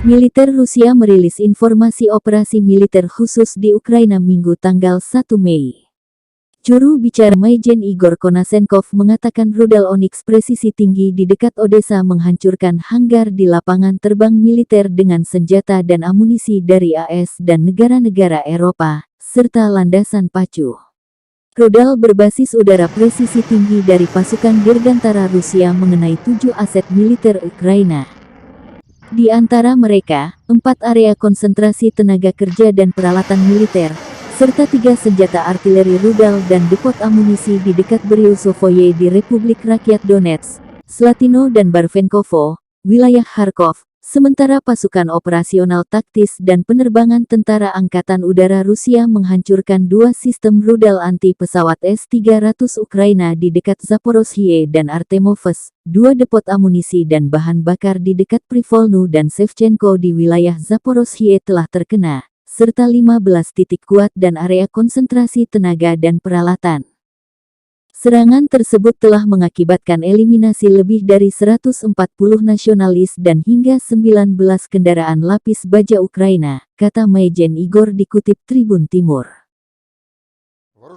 Militer Rusia merilis informasi operasi militer khusus di Ukraina Minggu tanggal 1 Mei. Juru bicara Majen Igor Konasenkov mengatakan rudal Onyx presisi tinggi di dekat Odessa menghancurkan hanggar di lapangan terbang militer dengan senjata dan amunisi dari AS dan negara-negara Eropa, serta landasan pacu. Rudal berbasis udara presisi tinggi dari pasukan dirgantara Rusia mengenai 7 aset militer Ukraina. Di antara mereka, 4 area konsentrasi tenaga kerja dan peralatan militer, serta 3 senjata artileri rudal dan depot amunisi di dekat Beryusovye di Republik Rakyat Donetsk, Slatino dan Barvenkovo, wilayah Kharkov. Sementara pasukan operasional taktis dan penerbangan tentara angkatan udara Rusia menghancurkan 2 sistem rudal anti-pesawat S-300 Ukraina di dekat Zaporozhye dan Artemovsk, 2 depot amunisi dan bahan bakar di dekat Privolnu dan Shevchenko di wilayah Zaporozhye telah terkena, serta 15 titik kuat dan area konsentrasi tenaga dan peralatan. Serangan tersebut telah mengakibatkan eliminasi lebih dari 140 nasionalis dan hingga 19 kendaraan lapis baja Ukraina, kata Majen Igor dikutip Tribun Timur.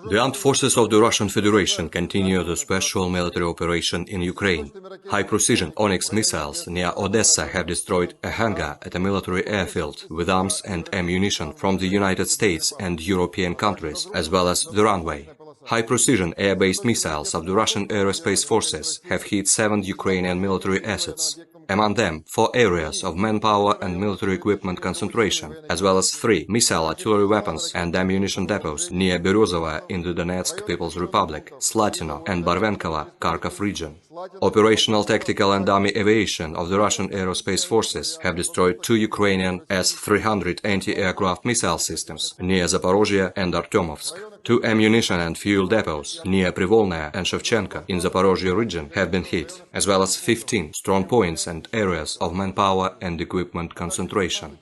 The armed forces of the Russian Federation continue the special military operation in Ukraine. High-precision Onyx missiles near Odessa have destroyed a hangar at a military airfield with arms and ammunition from the United States and European countries, as well as the runway. High-precision air-based missiles of the Russian aerospace forces have hit 7 Ukrainian military assets, among them 4 areas of manpower and military equipment concentration, as well as 3 missile artillery weapons and ammunition depots near Berezova in the Donetsk People's Republic, Slatino and Barvenkovo, Kharkov region. Operational tactical and army aviation of the Russian aerospace forces have destroyed 2 Ukrainian S-300 anti-aircraft missile systems near Zaporozhye and Artemovsk. 2 ammunition and fuel depots near Privolnaya and Shevchenko in Zaporozhye region have been hit, as well as 15 strong points and areas of manpower and equipment concentration.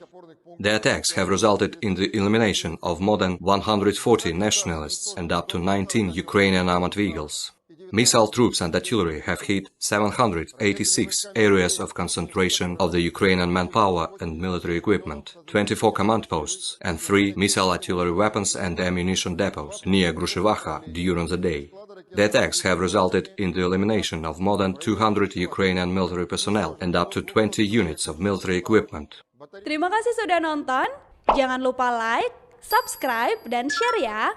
The attacks have resulted in the elimination of more than 140 nationalists and up to 19 Ukrainian armored vehicles. Missile troops and artillery have hit 786 areas of concentration of the Ukrainian manpower and military equipment, 24 command posts and 3 missile artillery weapons and ammunition depots near Grushevacha during the day. The attacks have resulted in the elimination of more than 200 Ukrainian military personnel and up to 20 units of military equipment. Terima kasih sudah nonton. Jangan lupa like, subscribe, dan share ya.